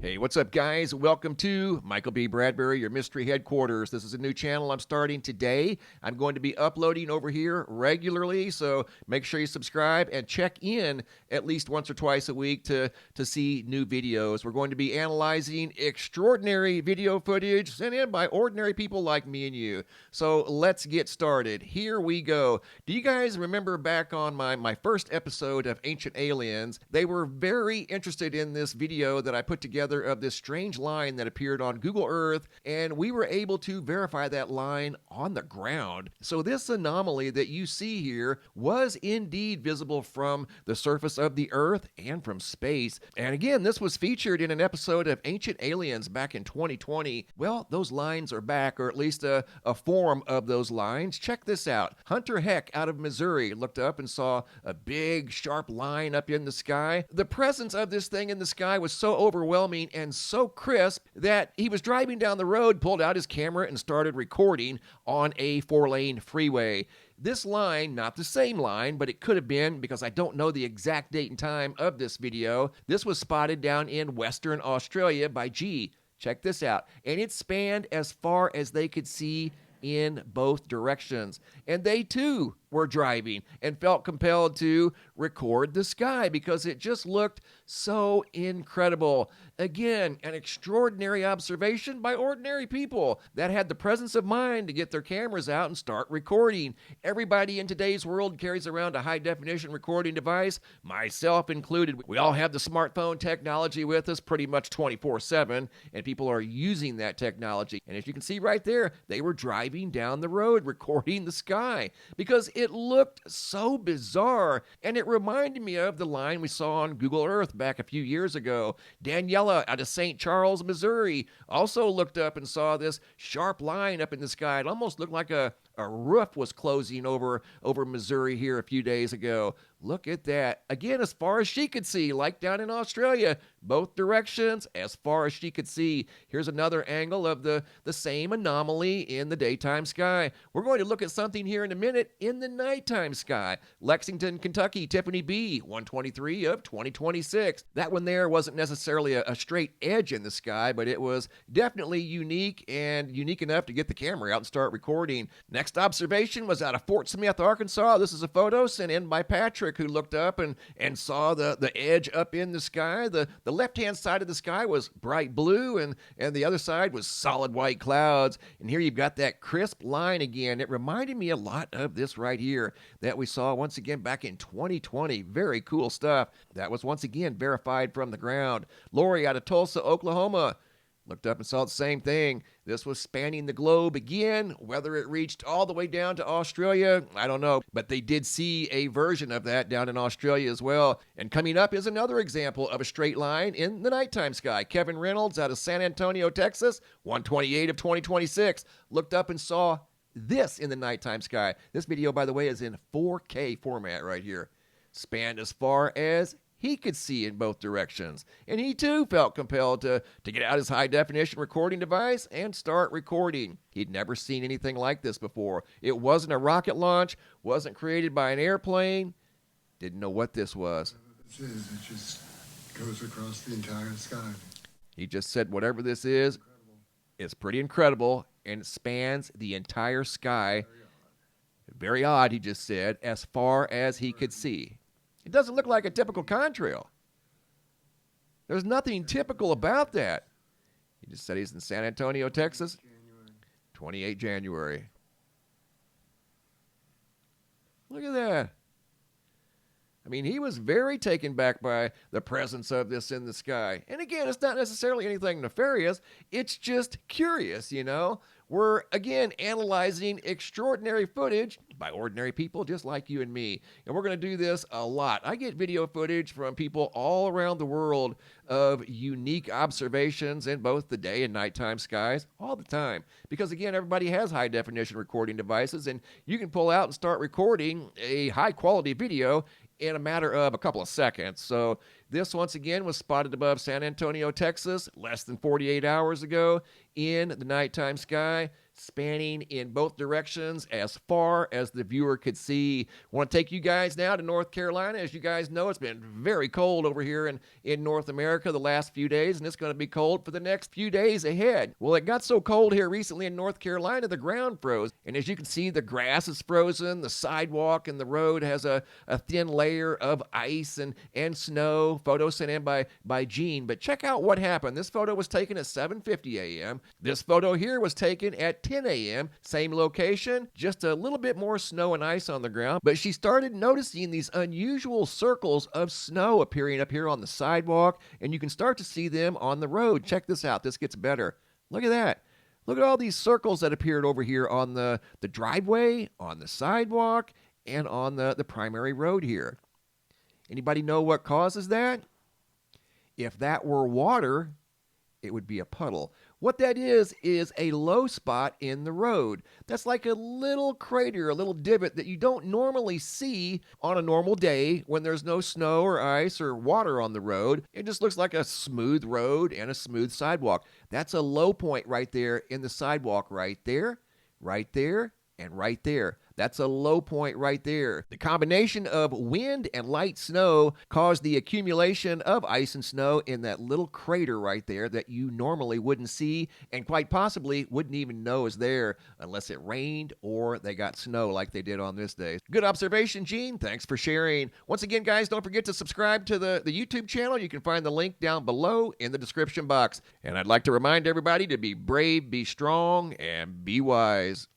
Hey, what's up, guys? Welcome to michaelbbradbury, your mystery headquarters. This is a new channel I'm starting today. I'm going to be uploading over here regularly, so make sure you subscribe and check in at least once or twice a week to see new videos. We're going to be analyzing extraordinary video footage sent in by ordinary people like me and you. So let's get started. Here we go. Do you guys remember back on my first episode of Ancient Aliens? They were very interested in this video that I put together of this strange line that appeared on Google Earth, and we were able to verify that line on the ground. So this anomaly that you see here was indeed visible from the surface of the Earth and from space. And again, this was featured in an episode of Ancient Aliens back in 2020. Well, those lines are back, or at least a form of those lines. Check this out. Hunter Heck out of Missouri looked up and saw a big, sharp line up in the sky. The presence of this thing in the sky was so overwhelming and so crisp that he was driving down the road, pulled out his camera, and started recording on a 4-lane freeway. This line, not the same line, but it could have been, because I don't know the exact date and time of this video. This was spotted down in Western Australia by G. Check this out. And it spanned as far as they could see in both directions. And they too were driving and felt compelled to record the sky because it just looked so incredible. Again, an extraordinary observation by ordinary people that had the presence of mind to get their cameras out and start recording. Everybody in today's world carries around a high-definition recording device, myself included. We all have the smartphone technology with us pretty much 24/7, and people are using that technology. And as you can see right there, they were driving down the road recording the sky because it looked so bizarre, and it reminded me of the line we saw on Google Earth back a few years ago. Daniela out of St. Charles, Missouri, also looked up and saw this sharp line up in the sky. It almost looked like a roof was closing over Missouri here a few days ago. Look at that. Again, as far as she could see, like down in Australia, both directions, as far as she could see. Here's another angle of the same anomaly in the daytime sky. We're going to look at something here in a minute in the nighttime sky. Lexington, Kentucky, Tiffany B, 123 of 2026. That one there wasn't necessarily a straight edge in the sky, but it was definitely unique, and unique enough to get the camera out and start recording. Next observation was out of Fort Smith, Arkansas. This is a photo sent in by Patrick, who looked up and saw the edge up in the sky. The left-hand side of the sky was bright blue, and the other side was solid white clouds. And here you've got that crisp line again. It reminded me a lot of this right here that we saw once again back in 2020. Very cool stuff. That was once again verified from the ground. Lori out of Tulsa, Oklahoma, looked up and saw the same thing. This was spanning the globe again. Whether it reached all the way down to Australia, I don't know. But they did see a version of that down in Australia as well. And coming up is another example of a straight line in the nighttime sky. Kevin Reynolds out of San Antonio, Texas, 128 of 2026, looked up and saw this in the nighttime sky. This video, by the way, is in 4K format right here. Spanned as far as he could see in both directions, and he too felt compelled to get out his high-definition recording device and start recording. He'd never seen anything like this before. It wasn't a rocket launch, wasn't created by an airplane, didn't know what this was. It just goes across the entire sky. He just said whatever this is, it's pretty incredible, and it spans the entire sky. Very odd, he just said, as far as he could see. It doesn't look like a typical contrail. There's nothing typical about that. He just said he's in San Antonio, Texas, 28 January. Look at that. I mean, he was very taken back by the presence of this in the sky. And again, it's not necessarily anything nefarious. It's just curious, you know. We're, again, analyzing extraordinary footage by ordinary people just like you and me. And we're going to do this a lot. I get video footage from people all around the world of unique observations in both the day and nighttime skies all the time. Because, again, everybody has high-definition recording devices, and you can pull out and start recording a high-quality video in a matter of a couple of seconds. So this, once again, was spotted above San Antonio, Texas, less than 48 hours ago in the nighttime sky. spanning in both directions as far as the viewer could see. I want to take you guys now to North Carolina. As you guys know, it's been very cold over here in North America the last few days, and it's going to be cold for the next few days ahead. Well, it got so cold here recently in North Carolina, the ground froze. And as you can see, the grass is frozen, the sidewalk and the road has a thin layer of ice and snow. Photo sent in by Gene. But check out what happened. This photo was taken at 7:50 a.m. This photo here was taken at 10 a.m. Same location, just a little bit more snow and ice on the ground. But she started noticing these unusual circles of snow appearing up here on the sidewalk, and you can start to see them on the road. Check this out. This gets better. Look at that. Look at all these circles that appeared over here on the driveway, on the sidewalk, and on the primary road here. Anybody know what causes that? If that were water, it would be a puddle. What that is a low spot in the road. That's like a little crater, a little divot that you don't normally see on a normal day when there's no snow or ice or water on the road. It just looks like a smooth road and a smooth sidewalk. That's a low point right there in the sidewalk, right there, and right there. That's a low point right there. The combination of wind and light snow caused the accumulation of ice and snow in that little crater right there that you normally wouldn't see and quite possibly wouldn't even know is there unless it rained or they got snow like they did on this day. Good observation, Gene. Thanks for sharing. Once again, guys, don't forget to subscribe to the YouTube channel. You can find the link down below in the description box. And I'd like to remind everybody to be brave, be strong, and be wise.